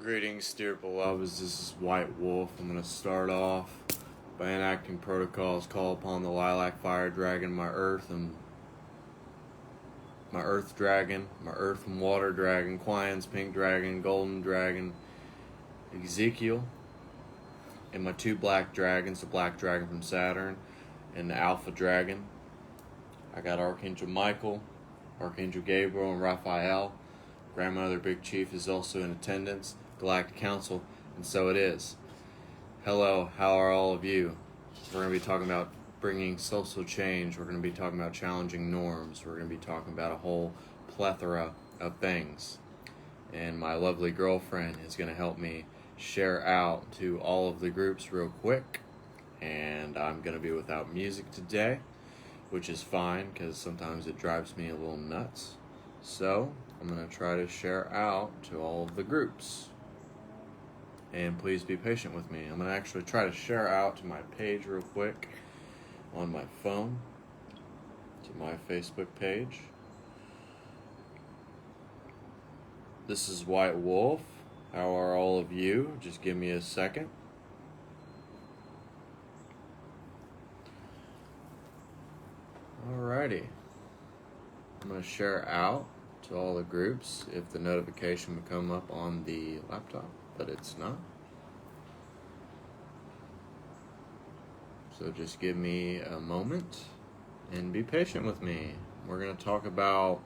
Greetings, dear beloveds. This is White Wolf. I'm going to start off by enacting protocols. Call upon the lilac fire dragon, my earth and water dragon, Quien's pink dragon, golden dragon, Ezekiel, and my two black dragons, the black dragon from Saturn and the alpha dragon. I got Archangel Michael, Archangel Gabriel, and Raphael. Grandmother Big Chief is also in attendance, Galactic Council, and so it is. Hello, how are all of you? We're going to be talking about bringing social change. We're going to be talking about challenging norms. We're going to be talking about a whole plethora of things. And my lovely girlfriend is going to help me share out to all of the groups real quick. And I'm going to be without music today, which is fine because sometimes it drives me a little nuts. So I'm going to try to share out to all of the groups. And please be patient with me. I'm going to actually try to share out to my page real quick on my phone, to my Facebook page. This is White Wolf. How are all of you? Just give me a second. Alrighty. I'm going to share out to all the groups if the notification would come up on the laptop, but it's not. So just give me a moment and be patient with me. We're going to talk about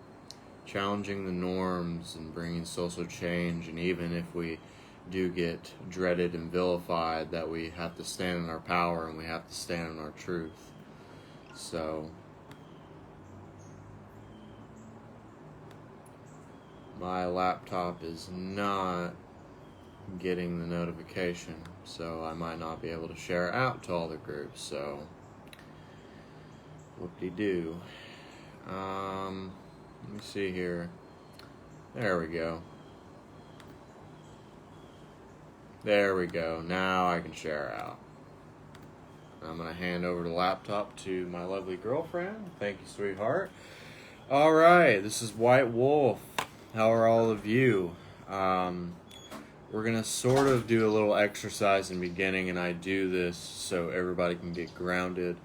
challenging the norms and bringing social change, and even if we do get dreaded and vilified, that we have to stand in our power and we have to stand in our truth. So my laptop is not getting the notification, so I might not be able to share out to all the groups, so whoop-de-doo. Let me see here. There we go. There we go. Now I can share out. I'm going to hand over the laptop to my lovely girlfriend. Thank you, sweetheart. All right, this is White Wolf. How are all of you? We're going to sort of do a little exercise in the beginning, and I do this so everybody can get grounded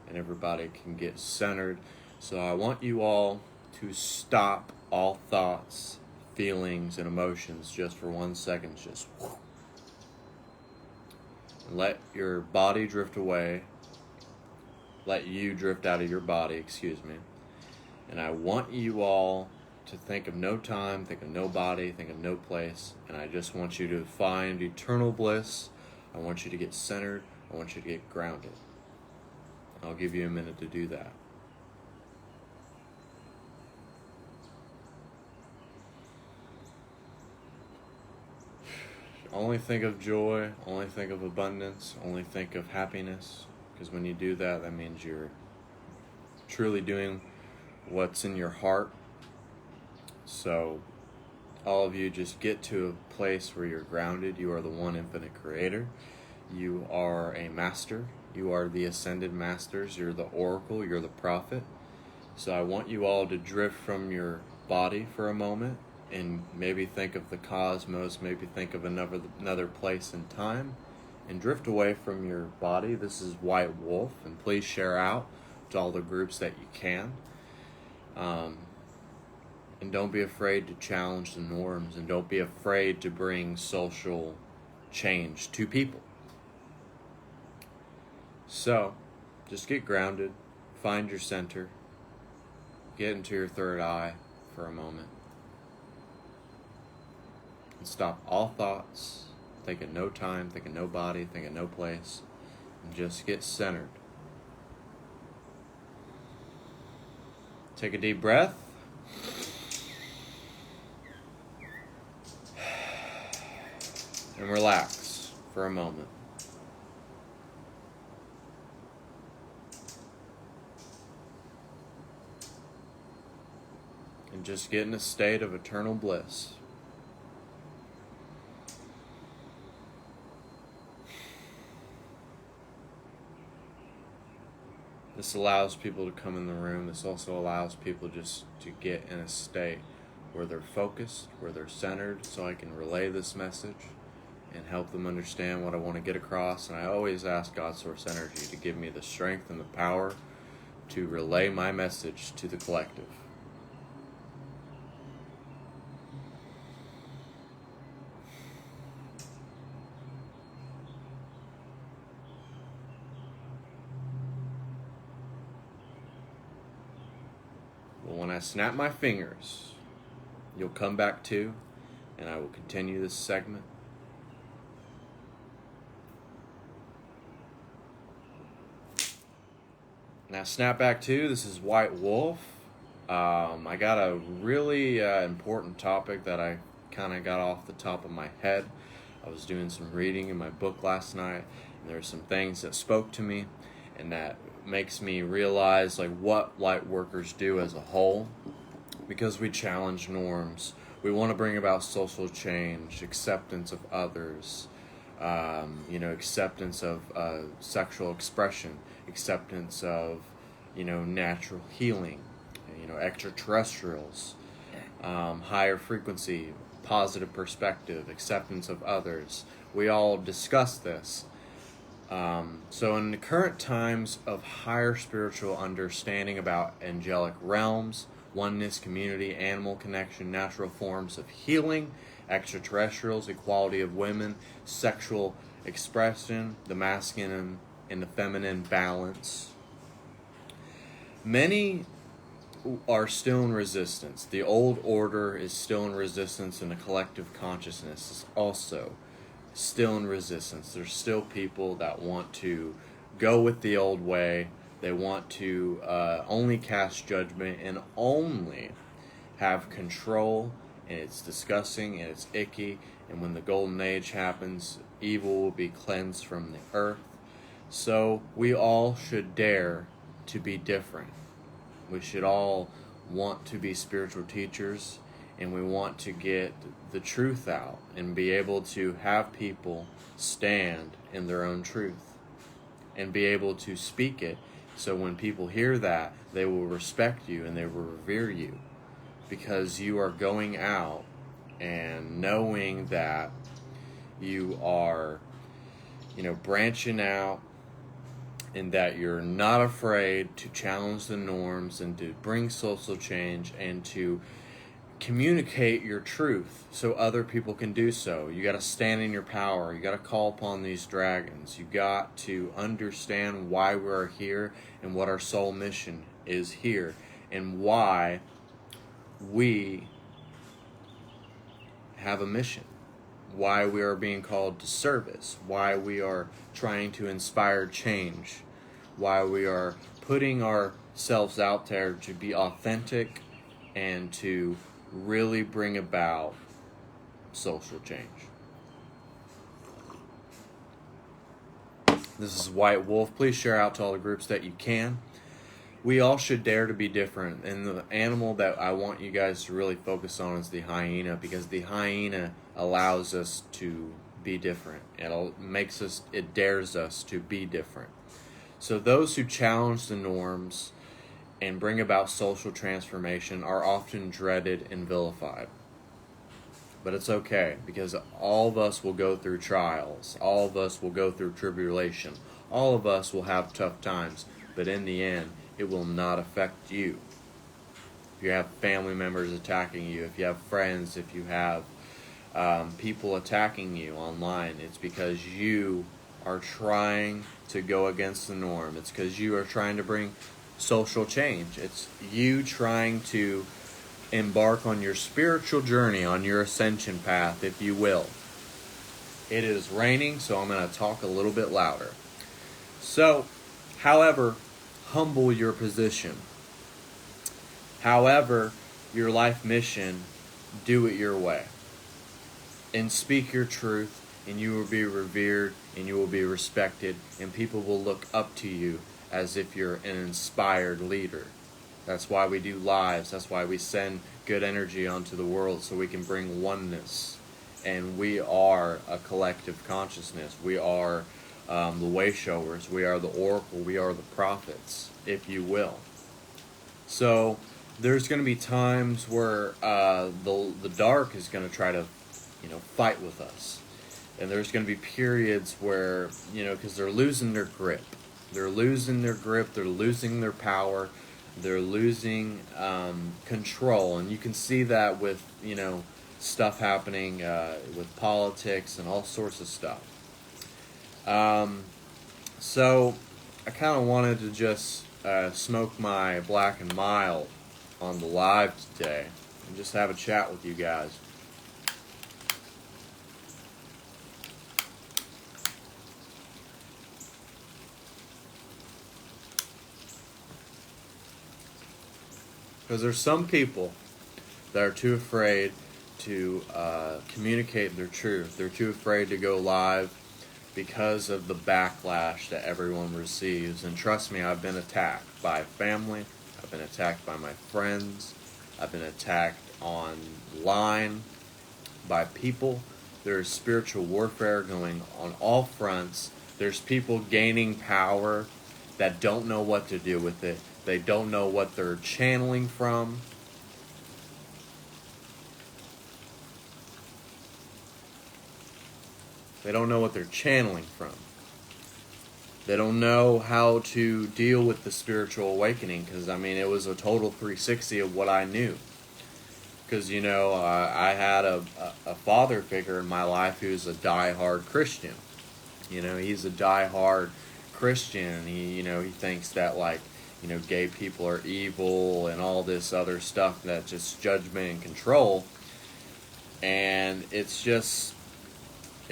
and everybody can get centered. So I want you all to stop all thoughts, feelings, and emotions just for 1 second. Just whoosh. Let your body drift away. Let you drift out of your body, excuse me. And I want you all to think of no time, think of no body, think of no place, and I just want you to find eternal bliss. I want you to get centered. I want you to get grounded. I'll give you a minute to do that. Only think of joy, only think of abundance, only think of happiness, because when you do that, that means you're truly doing what's in your heart. So all of you just get to a place where you're grounded. You are the one infinite creator. You are a master. You are the ascended masters. You're the oracle. You're the prophet. So I want you all to drift from your body for a moment and maybe think of the cosmos, maybe think of another place in time, and drift away from your body. This is White Wolf, and please share out to all the groups that you can. And don't be afraid to challenge the norms, and don't be afraid to bring social change to people. So, just get grounded, find your center, get into your third eye for a moment, and stop all thoughts, think of no time, think of no body, think of no place, and just get centered. Take a deep breath. And relax for a moment. And just get in a state of eternal bliss. This allows people to come in the room. This also allows people just to get in a state where they're focused, where they're centered, so I can relay this message and help them understand what I want to get across. And I always ask God Source Energy to give me the strength and the power to relay my message to the collective. Well, when I snap my fingers, you'll come back to, and I will continue this segment. Now, snap back to, this is White Wolf. I got a really important topic that I kind of got off the top of my head. I was doing some reading in my book last night, and there were some things that spoke to me, and that makes me realize like what light workers do as a whole, because we challenge norms. We want to bring about social change, acceptance of others, acceptance of sexual expression, acceptance of, natural healing, extraterrestrials, higher frequency, positive perspective, acceptance of others. We all discuss this. So in the current times of higher spiritual understanding about angelic realms, oneness, community, animal connection, natural forms of healing, extraterrestrials, equality of women, sexual expression, the masculine and the feminine balance, many are still in resistance. The old order is still in resistance, and the collective consciousness is also still in resistance. There's still people that want to go with the old way. They want to only cast judgment and only have control, and it's disgusting and it's icky. And when the golden age happens, evil will be cleansed from the earth. So we all should dare to be different. We should all want to be spiritual teachers, and we want to get the truth out and be able to have people stand in their own truth and be able to speak it. So when people hear that, they will respect you and they will revere you, because you are going out and knowing that you are, branching out, and that you're not afraid to challenge the norms and to bring social change and to communicate your truth so other people can do so. You got to stand in your power. You got to call upon these dragons. You got to understand why we're here and what our soul mission is here, and why we have a mission, why we are being called to service, why we are trying to inspire change, why we are putting ourselves out there to be authentic and to really bring about social change. This is White Wolf. Please share out to all the groups that you can. We all should dare to be different. And the animal that I want you guys to really focus on is the hyena, because the hyena allows us to be different. It dares us to be different. So those who challenge the norms and bring about social transformation are often dreaded and vilified. But it's okay, because all of us will go through trials. All of us will go through tribulation. All of us will have tough times. But in the end, it will not affect you. If you have family members attacking you, if you have friends, if you have people attacking you online, it's because you are trying to go against the norm. It's because you are trying to bring social change. It's you trying to embark on your spiritual journey, on your ascension path, if you will. It is raining, so I'm going to talk a little bit louder. So, however humble your position, however your life mission, do it your way. And speak your truth, and you will be revered, and you will be respected, and people will look up to you as if you're an inspired leader. That's why we do lives. That's why we send good energy onto the world, so we can bring oneness. And we are a collective consciousness. We are the way showers. We are the oracle. We are the prophets, if you will. So there's going to be times where the dark is going to try to, fight with us. And there's going to be periods where, because they're losing their grip. They're losing their grip, they're losing their power, they're losing control. And you can see that with, stuff happening with politics and all sorts of stuff. So I kind of wanted to just smoke my black and mild on the live today and just have a chat with you guys. Because there's some people that are too afraid to communicate their truth. They're too afraid to go live because of the backlash that everyone receives. And trust me, I've been attacked by family. I've been attacked by my friends. I've been attacked online by people. There's spiritual warfare going on all fronts. There's people gaining power that don't know what to do with it. They don't know what they're channeling from. They don't know what they're channeling from. They don't know how to deal with the spiritual awakening, because, it was a total 360 of what I knew. Because, I had a father figure in my life who's a diehard Christian. He's a diehard Christian. He thinks that, gay people are evil and all this other stuff that's just judgment and control. And it's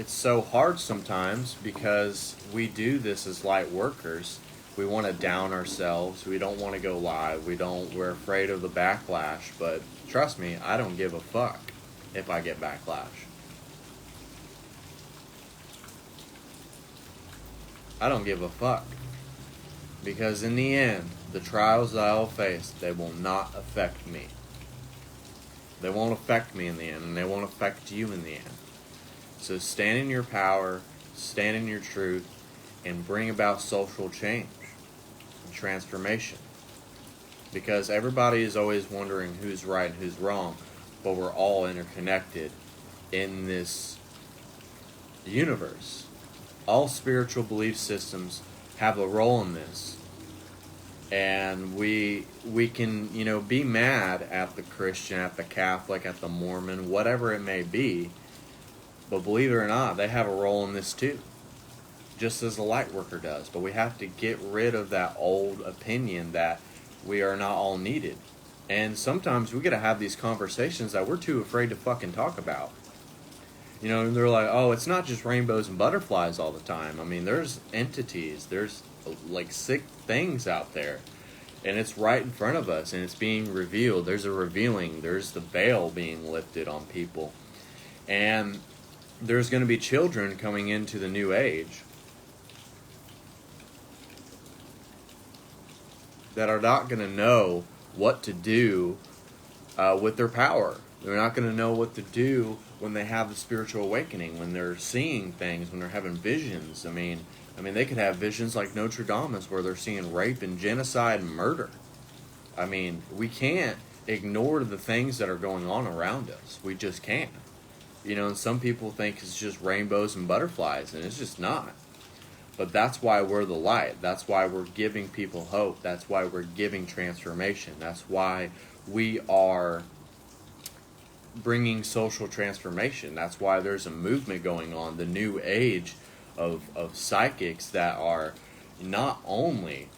so hard sometimes because we do this as light workers. We want to down ourselves. We don't want to go live. We're afraid of the backlash. But trust me, I don't give a fuck if I get backlash. I don't give a fuck. Because in the end, the trials that I'll face, they will not affect me. They won't affect me in the end, and they won't affect you in the end. So stand in your power, stand in your truth, and bring about social change and transformation. Because everybody is always wondering who's right and who's wrong, but we're all interconnected in this universe. All spiritual belief systems have a role in this. And we can, be mad at the Christian, at the Catholic, at the Mormon, whatever it may be. But believe it or not, they have a role in this too. Just as the light worker does. But we have to get rid of that old opinion that we are not all needed. And sometimes we gotta have these conversations that we're too afraid to fucking talk about. And they're like, oh, it's not just rainbows and butterflies all the time. There's entities, there's sick things out there. And it's right in front of us, and it's being revealed. There's a revealing. There's the veil being lifted on people. And there's going to be children coming into the new age that are not going to know what to do with their power. They're not going to know what to do when they have the spiritual awakening, when they're seeing things, when they're having visions. They could have visions like Notre Dame, where they're seeing rape and genocide and murder. We can't ignore the things that are going on around us. We just can't. And some people think it's just rainbows and butterflies, and it's just not. But that's why we're the light. That's why we're giving people hope. That's why we're giving transformation. That's why we are bringing social transformation. That's why there's a movement going on, the new age of psychics that are not only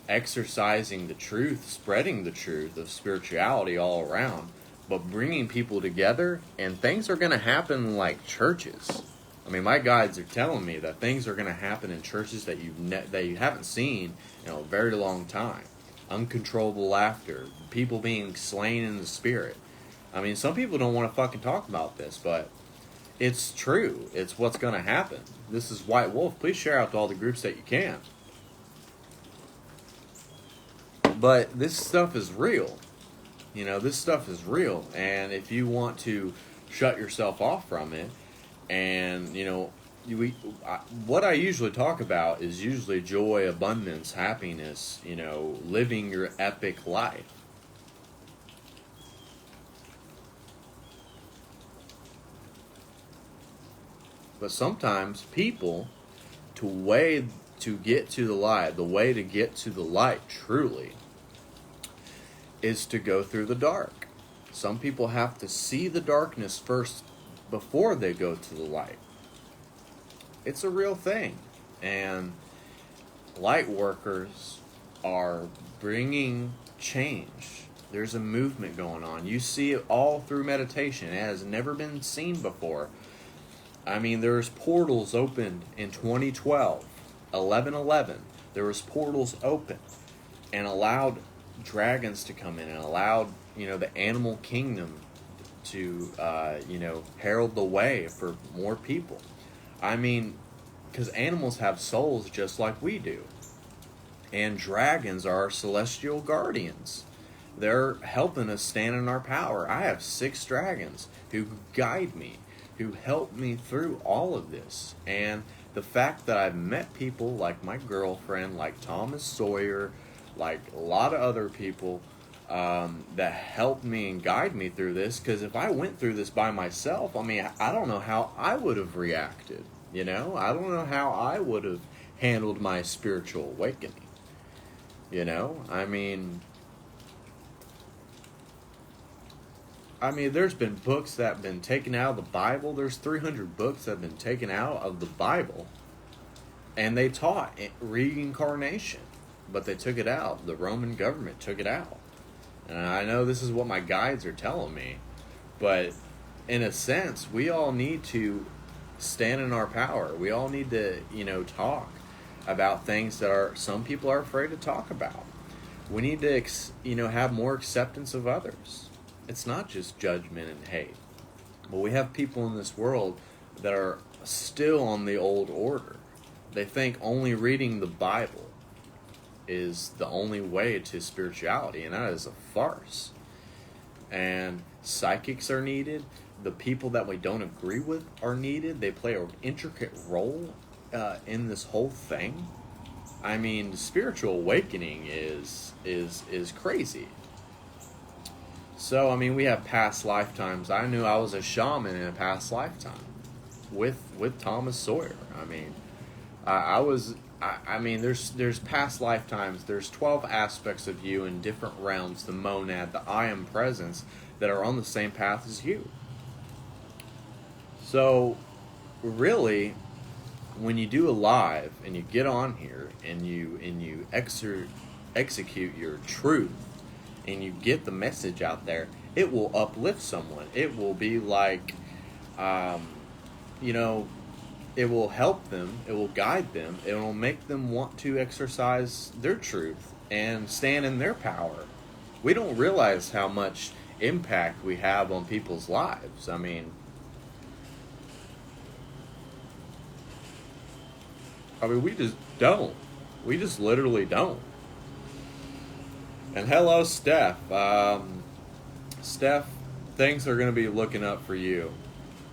exercising the truth, spreading the truth of spirituality all around, but bringing people together, and things are going to happen like churches. My guides are telling me that things are going to happen in churches that you haven't seen in a very long time. Uncontrollable laughter, people being slain in the spirit. Some people don't want to fucking talk about this, but it's true. It's what's going to happen. This is White Wolf. Please share out to all the groups that you can. But this stuff is real. This stuff is real. And if you want to shut yourself off from it, and, what I usually talk about is usually joy, abundance, happiness, living your epic life. But sometimes people, to get to the light, the way to get to the light truly is to go through the dark. Some people have to see the darkness first before they go to the light. It's a real thing. And light workers are bringing change. There's a movement going on. You see it all through meditation. It has never been seen before. I mean, there's portals opened in 2012, 11/11. There was portals open and allowed dragons to come in and allowed, the animal kingdom to, herald the way for more people. I mean, because animals have souls just like we do. And dragons are our celestial guardians. They're helping us stand in our power. I have 6 dragons who guide me, who help me through all of this. And the fact that I've met people like my girlfriend, like Thomas Sawyer, like a lot of other people that helped me and guide me through this. Because if I went through this by myself, I mean, I don't know how I would have reacted. I don't know how I would have handled my spiritual awakening. I mean, there's been books that have been taken out of the Bible. There's 300 books that have been taken out of the Bible. And they taught reincarnation. But they took it out. The Roman government took it out. And I know this is what my guides are telling me. But in a sense, we all need to stand in our power. We all need to, talk about things that some people are afraid to talk about. We need to, have more acceptance of others. It's not just judgment and hate. But we have people in this world that are still on the old order. They think only reading the Bible is the only way to spirituality, and that is a farce. And psychics are needed. The people that we don't agree with are needed. They play an intricate role in this whole thing. I mean, spiritual awakening is crazy. So, I mean, we have past lifetimes. I knew I was a shaman in a past lifetime with Thomas Sawyer. I mean, there's past lifetimes. There's 12 aspects of you in different realms, the monad, the I am presence, that are on the same path as you. So, really, when you do a live and you get on here and you execute your truth and you get the message out there, it will uplift someone. It will be like, it will help them. It will guide them. It will make them want to exercise their truth and stand in their power. We don't realize how much impact we have on people's lives. I mean, we just don't. We just literally don't. And hello, Steph. Steph, things are going to be looking up for you.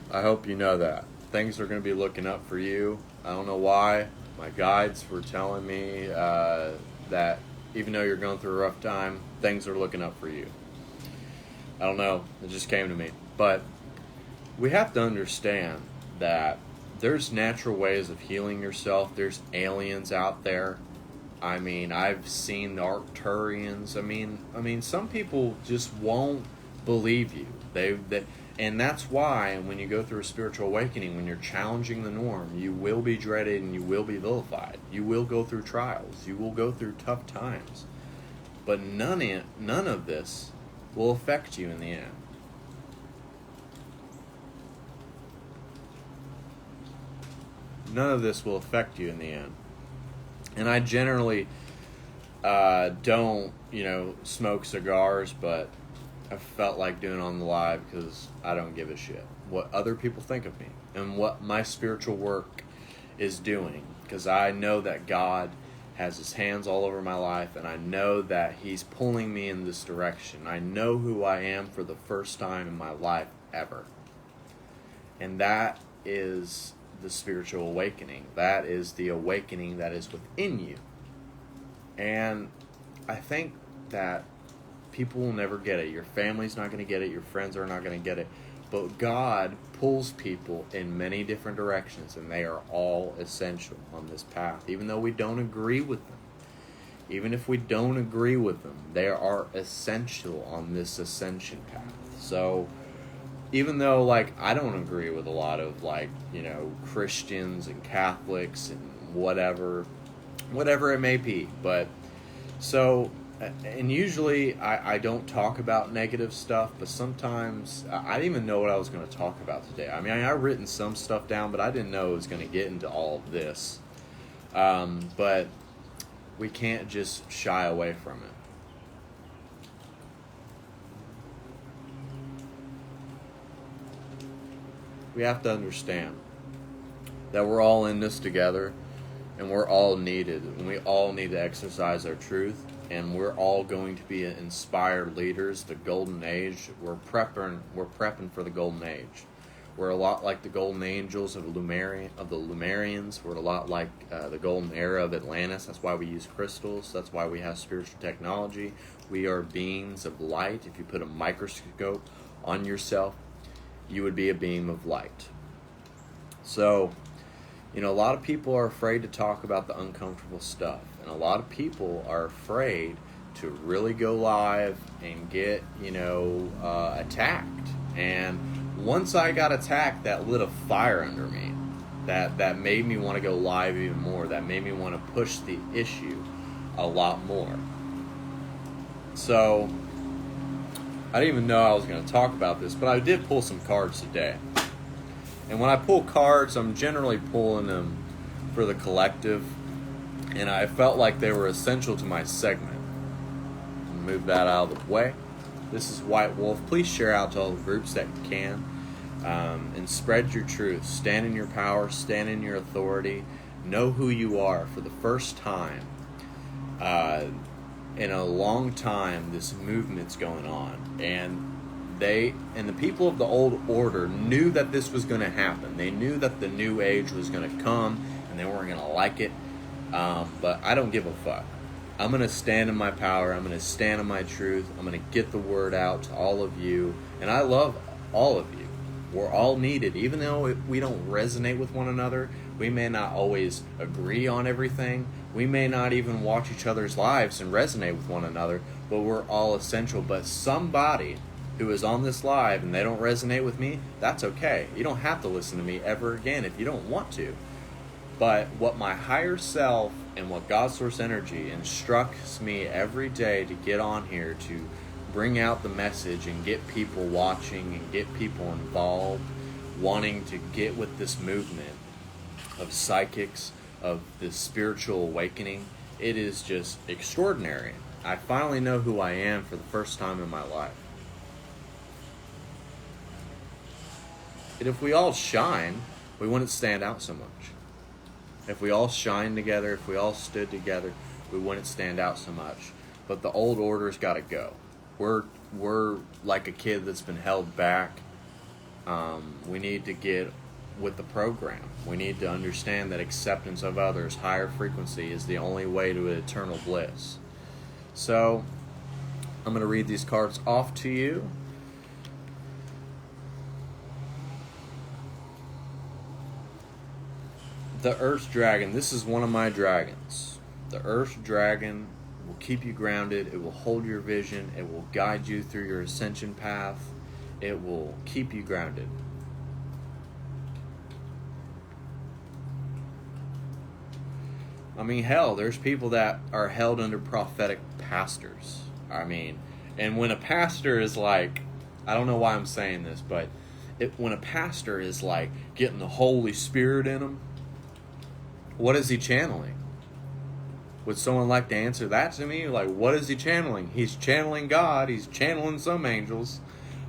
I hope you know that. Things are going to be looking up for you. I don't know why. My guides were telling me that even though you're going through a rough time, things are looking up for you. I don't know. It just came to me. But we have to understand that there's natural ways of healing yourself. There's aliens out there. I mean, I've seen the Arcturians. I mean, some people just won't believe you. And that's why when you go through a spiritual awakening, when you're challenging the norm, you will be dreaded and you will be vilified. You will go through trials. You will go through tough times. But none of this will affect you in the end. None of this will affect you in the end. And I generally don't, smoke cigars, but I felt like doing it on the live because I don't give a shit what other people think of me and what my spiritual work is doing, because I know that God has his hands all over my life, and I know that he's pulling me in this direction. I know who I am for the first time in my life ever. And that is the spiritual awakening. That is the awakening that is within you. And I think that people will never get it. Your family's not going to get it. Your friends are not going to get it. But God pulls people in many different directions, and they are all essential on this path, even though we don't agree with them. Even if we don't agree with them, they are essential on this ascension path. So even though, like, I don't agree with a lot of, like, Christians and Catholics and whatever it may be, but so, and usually I don't talk about negative stuff, but sometimes I didn't even know what I was going to talk about today. I mean, I've written some stuff down, but I didn't know it was going to get into all of this. But we can't just shy away from it. We have to understand that we're all in this together, and we're all needed, and we all need to exercise our truth, and we're all going to be inspired leaders. The golden age, we're prepping for the golden age. We're a lot like the golden angels of the Lumerians. We're a lot like the golden era of Atlantis. That's why we use crystals. That's why we have spiritual technology. We are beings of light. If you put a microscope on yourself, you would be a beam of light. So, a lot of people are afraid to talk about the uncomfortable stuff. And a lot of people are afraid to really go live and get, attacked. And once I got attacked, that lit a fire under me. That made me want to go live even more. That made me want to push the issue a lot more. So, I didn't even know I was going to talk about this, but I did pull some cards today. And when I pull cards, I'm generally pulling them for the collective. And I felt like they were essential to my segment. Move that out of the way. This is White Wolf. Please share out to all the groups that you can. And spread your truth. Stand in your power. Stand in your authority. Know who you are. For the first time in a long time, this movement's going on. And the people of the old order knew that this was going to happen. They knew that the new age was going to come, and they weren't going to like it. But I don't give a fuck. I'm going to stand in my power. I'm going to stand in my truth. I'm going to get the word out to all of you. And I love all of you. We're all needed. Even though we don't resonate with one another, we may not always agree on everything. We may not even watch each other's lives and resonate with one another, but we're all essential. But somebody who is on this live and they don't resonate with me, that's okay. You don't have to listen to me ever again if you don't want to. But what my higher self and what God Source Energy instructs me every day to get on here to bring out the message and get people watching and get people involved, wanting to get with this movement of psychics, of this spiritual awakening, it is just extraordinary. I finally know who I am for the first time in my life. And if we all shine, we wouldn't stand out so much. If we all shined together, if we all stood together, we wouldn't stand out so much. But the old order's got to go. We're like a kid that's been held back. We need to get with the program. We need to understand that acceptance of others, higher frequency, is the only way to eternal bliss. So, I'm going to read these cards off to you. The Earth Dragon. This is one of my dragons. The Earth Dragon will keep you grounded. It will hold your vision. It will guide you through your ascension path. It will keep you grounded. I mean, hell, there's people that are held under prophetic pastors. I mean, and when a pastor is like, I don't know why I'm saying this, but when a pastor is like getting the Holy Spirit in him, what is he channeling? Would someone like to answer that to me? Like, what is he channeling? He's channeling God. He's channeling some angels.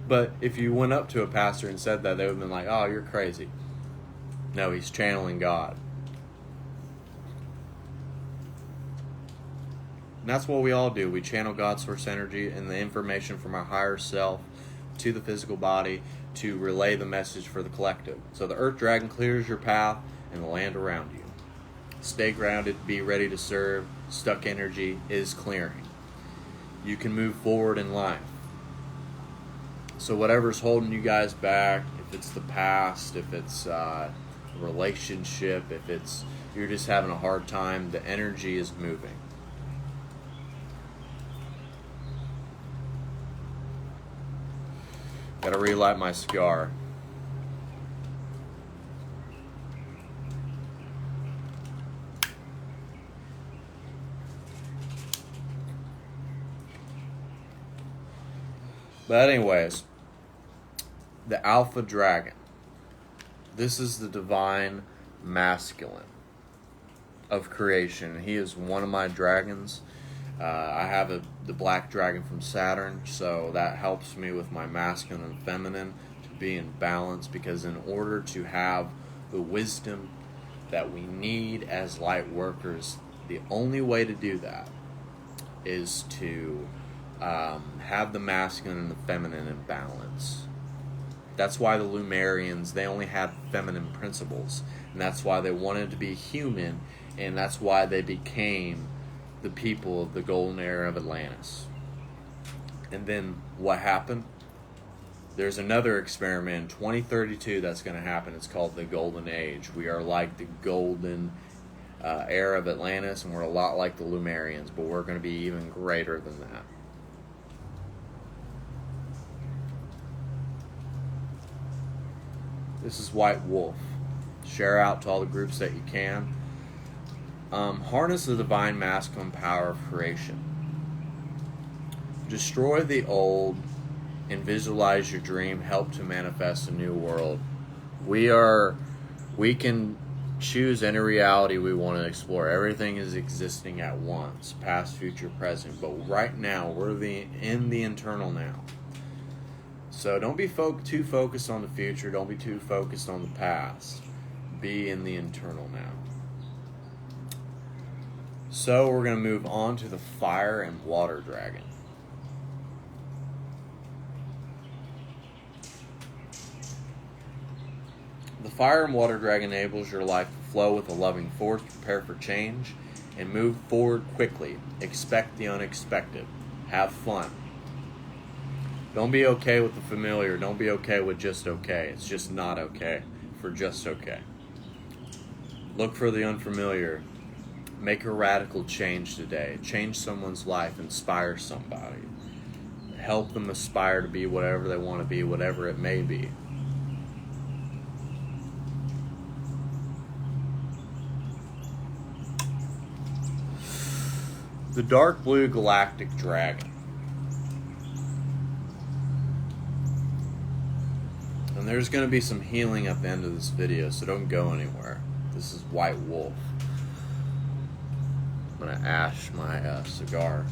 But if you went up to a pastor and said that, they would have been like, oh, you're crazy. No, he's channeling God. And that's what we all do. We channel God's source energy and the information from our higher self to the physical body to relay the message for the collective. So the Earth Dragon clears your path and the land around you. Stay grounded, be ready to serve. Stuck energy is clearing. You can move forward in life. So whatever's holding you guys back, if it's the past, if it's a relationship, if it's you're just having a hard time, the energy is moving. Gotta relight my cigar. But anyways, the Alpha Dragon. This is the divine masculine of creation. He is one of my dragons. I have the black dragon from Saturn, so that helps me with my masculine and feminine to be in balance, because in order to have the wisdom that we need as light workers, the only way to do that is to have the masculine and the feminine in balance. That's why the Lumerians, they only had feminine principles, and that's why they wanted to be human, and that's why they became the people of the golden era of Atlantis. And then what happened? There's another experiment in 2032 that's going to happen. It's called the Golden Age. We are like the golden era of Atlantis, and we're a lot like the Lumerians, but we're going to be even greater than that. This is White Wolf. Share out to all the groups that you can. Harness the divine masculine power of creation. Destroy the old and visualize your dream. Help to manifest a new world. We can choose any reality we want to explore. Everything is existing at once, past, future, present. But right now, we're in the internal now. So don't be too focused on the future. Don't be too focused on the past. Be in the internal now. So we're going to move on to the Fire and Water Dragon. The Fire and Water Dragon enables your life to flow with a loving force, prepare for change, and move forward quickly. Expect the unexpected. Have fun. Don't be okay with the familiar. Don't be okay with just okay. It's just not okay for just okay. Look for the unfamiliar. Make a radical change today. Change someone's life. Inspire somebody. Help them aspire to be whatever they want to be, whatever it may be. The Dark Blue Galactic Dragon. And there's going to be some healing at the end of this video, so don't go anywhere. This is White Wolf. I'm going to ash my cigar.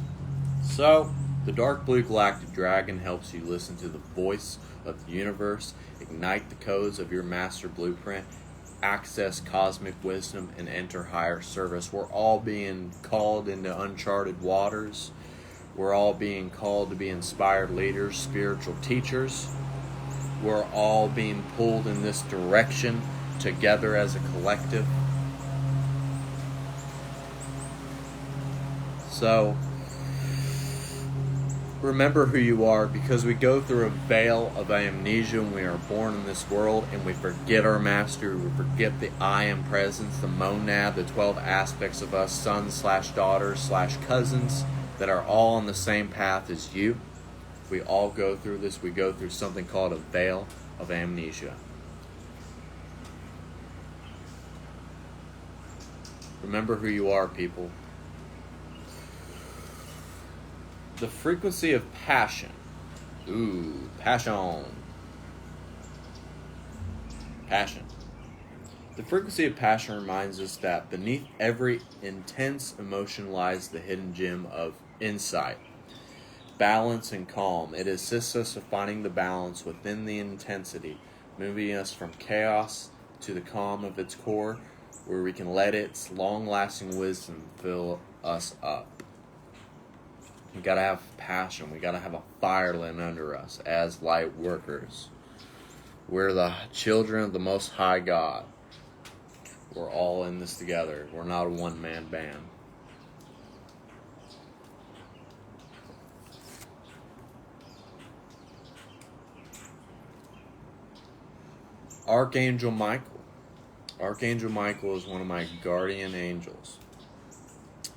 So, the Dark Blue Galactic Dragon helps you listen to the voice of the universe, ignite the codes of your master blueprint, access cosmic wisdom, and enter higher service. We're all being called into uncharted waters. We're all being called to be inspired leaders, spiritual teachers. We're all being pulled in this direction together as a collective. So, remember who you are, because we go through a veil of amnesia when we are born in this world, and we forget our mastery, we forget the I am presence, the monad, the 12 aspects of us, sons/daughters/cousins that are all on the same path as you. We all go through this. We go through something called a veil of amnesia. Remember who you are, people. The frequency of passion. Ooh, passion. Passion. The frequency of passion reminds us that beneath every intense emotion lies the hidden gem of insight, balance, and calm. It assists us in finding the balance within the intensity, moving us from chaos to the calm of its core, where we can let its long-lasting wisdom fill us up. We gotta have passion. We gotta have a fire lit under us as light workers. We're the children of the Most High God. We're all in this together. We're not a one-man band. Archangel Michael. Archangel Michael is one of my guardian angels.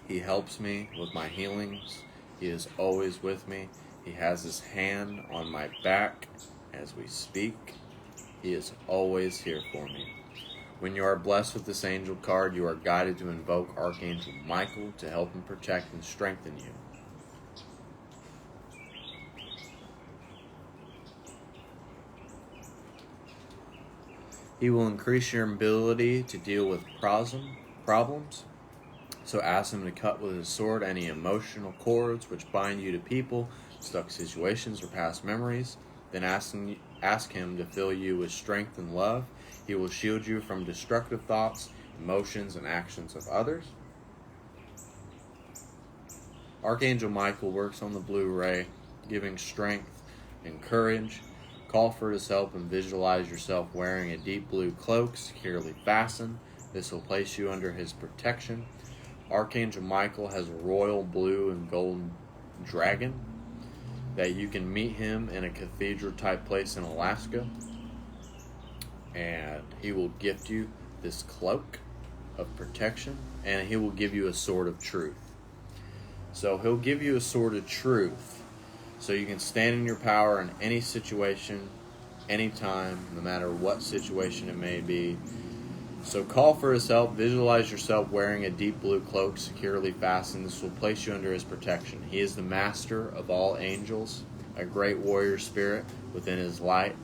He helps me with my healings. He is always with me. He has his hand on my back as we speak. He is always here for me. When you are blessed with this angel card, you are guided to invoke Archangel Michael to help and protect and strengthen you. He will increase your ability to deal with problems. So ask him to cut with his sword any emotional cords which bind you to people, stuck situations, or past memories. Then ask him to fill you with strength and love. He will shield you from destructive thoughts, emotions, and actions of others. Archangel Michael works on the blue ray, giving strength and courage. Call for his help and visualize yourself wearing a deep blue cloak securely fastened. This will place you under his protection. Archangel Michael has a royal blue and golden dragon that you can meet him in a cathedral type place in Alaska. And he will gift you this cloak of protection, and he will give you a sword of truth. So he'll give you a sword of truth so you can stand in your power in any situation, anytime, no matter what situation it may be. So call for his help. Visualize yourself wearing a deep blue cloak securely fastened. This will place you under his protection. He is the master of all angels, a great warrior spirit within his light.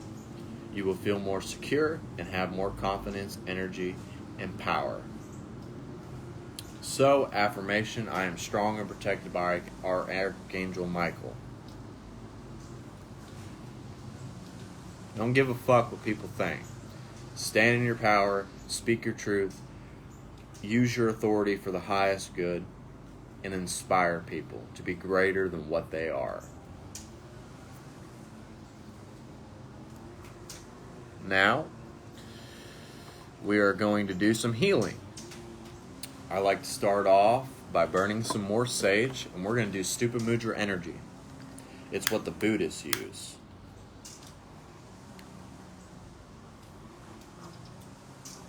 You will feel more secure and have more confidence, energy, and power. So, affirmation, I am strong and protected by our Archangel Michael. Don't give a fuck what people think. Stand in your power, speak your truth, use your authority for the highest good, and inspire people to be greater than what they are. Now, we are going to do some healing. I like to start off by burning some more sage, and we're going to do Stupa Mudra energy. It's what the Buddhists use.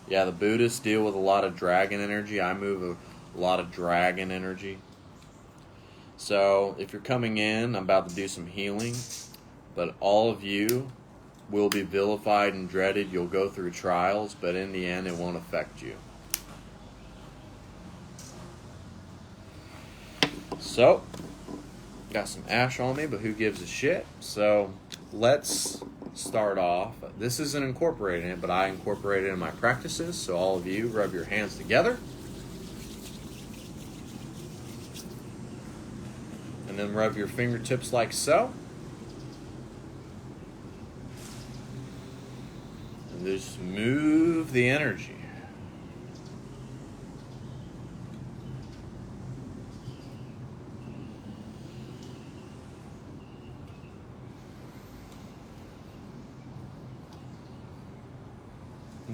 Yeah, the Buddhists deal with a lot of dragon energy. I move a lot of dragon energy. So, if you're coming in, I'm about to do some healing, but all of you will be vilified and dreaded. You'll go through trials, but in the end, it won't affect you. So, got some ash on me, but who gives a shit? So, let's start off. This isn't incorporated in it, but I incorporate it in my practices. So all of you, rub your hands together. And then rub your fingertips like so. And just move the energy.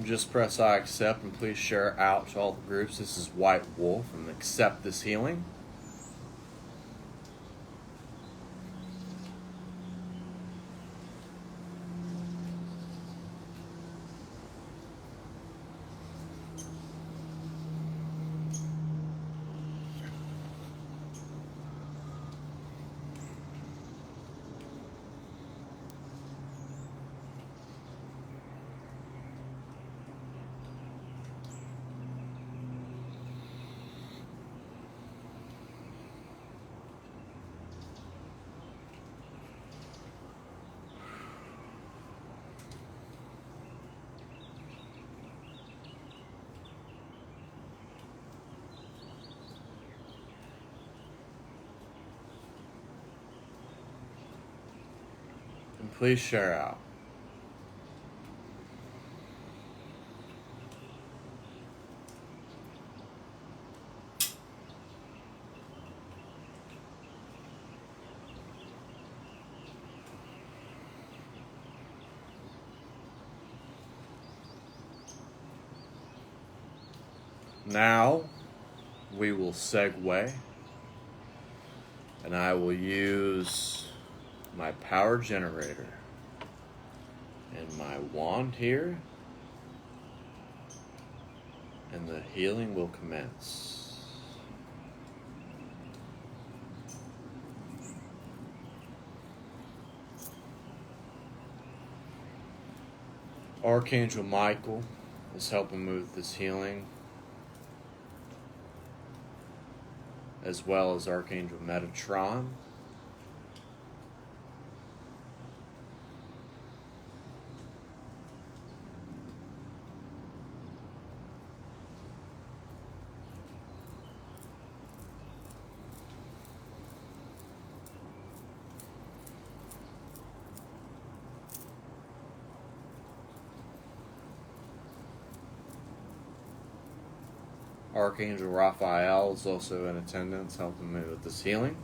Just press I accept and please share out to all the groups. This is White Wolf and accept this healing. And please share out. Now we will segue, and I will use my power generator and my wand here and the healing will commence. Archangel Michael is helping move this healing, as well as Archangel Metatron. Archangel Raphael is also in attendance, helping me with this healing.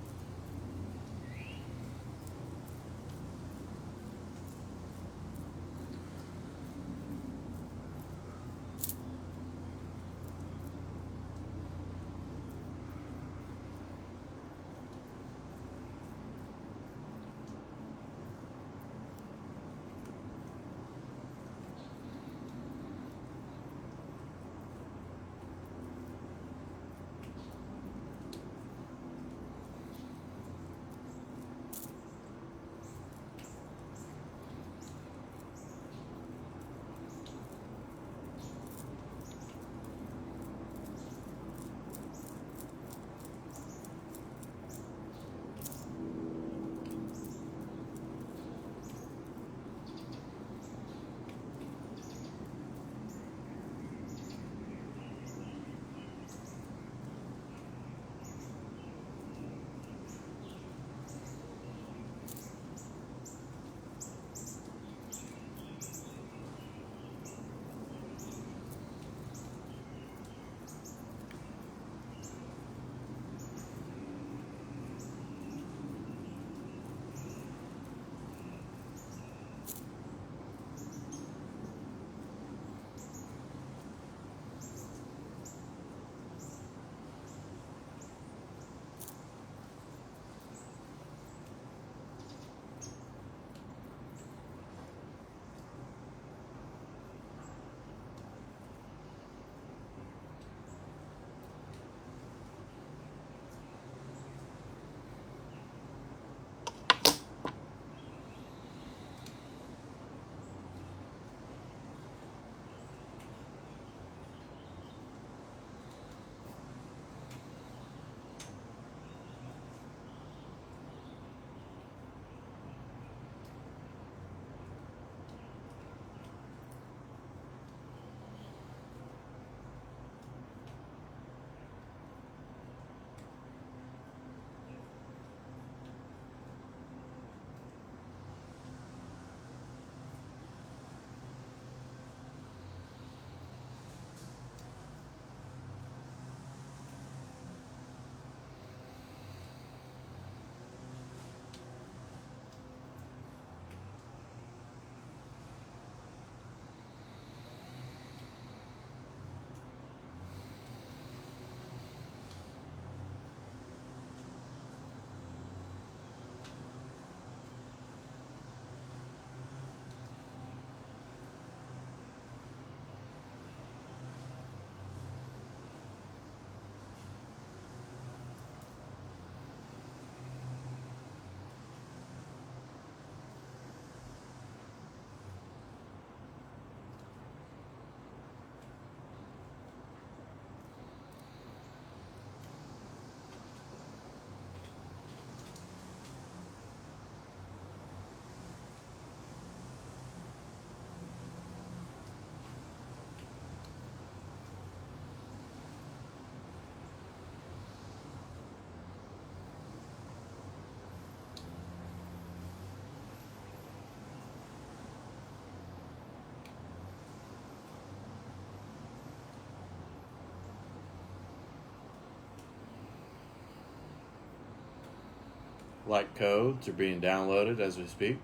Light codes are being downloaded as we speak.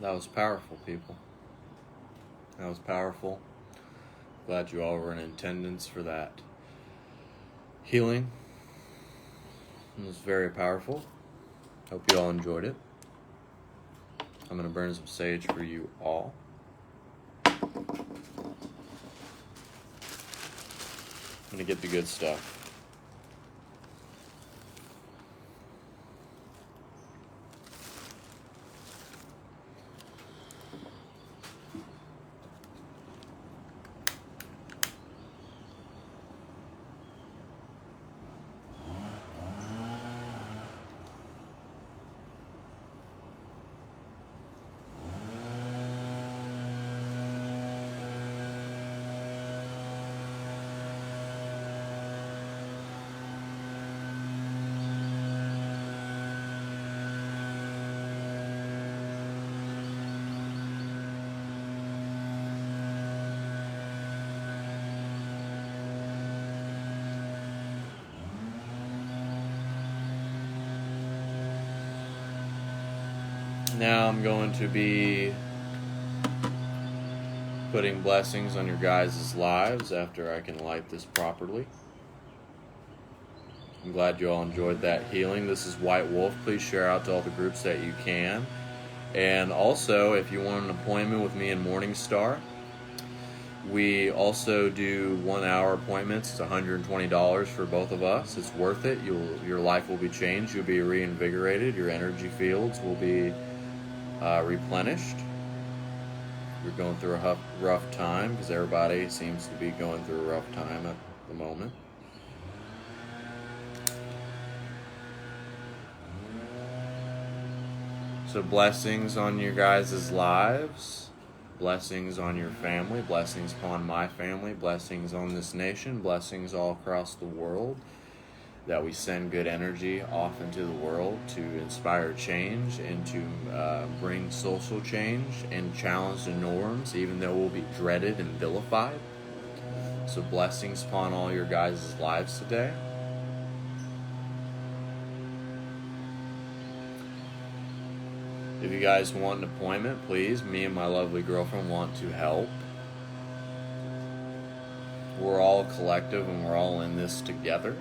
That was powerful, people. That was powerful. Glad you all were in attendance for that healing. It was very powerful. Hope you all enjoyed it. I'm going to burn some sage for you all. I'm going to get the good stuff. Now I'm going to be putting blessings on your guys' lives after I can light this properly. I'm glad you all enjoyed that healing. This is White Wolf. Please share out to all the groups that you can. And also, if you want an appointment with me in MorningStar, we also do 1 hour appointments. It's $120 for both of us. It's worth it. Your life will be changed. You'll be reinvigorated. Your energy fields will be replenished. You're going through a rough time, because everybody seems to be going through a rough time at the moment. So blessings on your guys' lives, blessings on your family, blessings upon my family, blessings on this nation, blessings all across the world, that we send good energy off into the world to inspire change and to bring social change and challenge the norms, even though we'll be dreaded and vilified. So blessings upon all your guys' lives today. If you guys want an appointment, please, me and my lovely girlfriend want to help. We're all a collective and we're all in this together.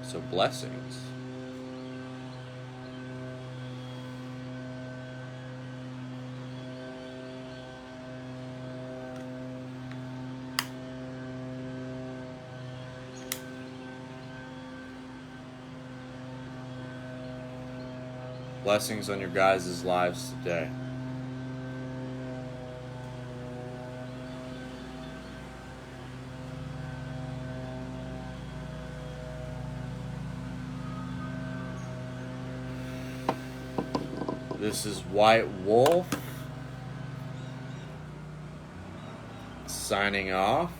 So blessings. Blessings on your guys' lives today. This is White Wolf signing off.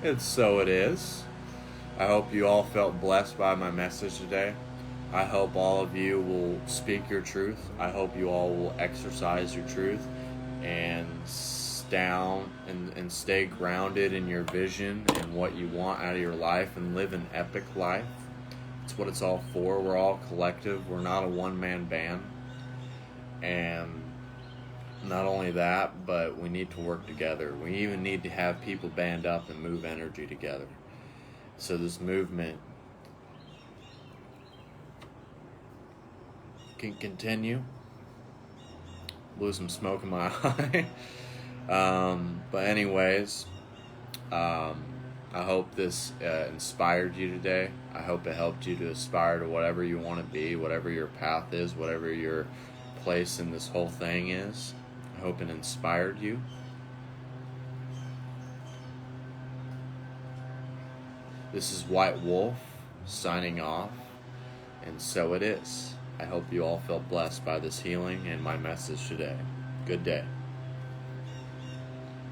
And so it is. I hope you all felt blessed by my message today. I hope all of you will speak your truth. I hope you all will exercise your truth and down and stay grounded in your vision and what you want out of your life and live an epic life. It's what it's all for. We're all collective. We're not a one-man band. And not only that, but we need to work together. We even need to have people band up and move energy together. So this movement can continue. Blew some smoke in my eye. But anyways, I hope this inspired you today. I hope it helped you to aspire to whatever you want to be, whatever your path is, whatever your place in this whole thing is. I hope it inspired you. This is White Wolf signing off, and so it is. I hope you all felt blessed by this healing and my message today. Good day.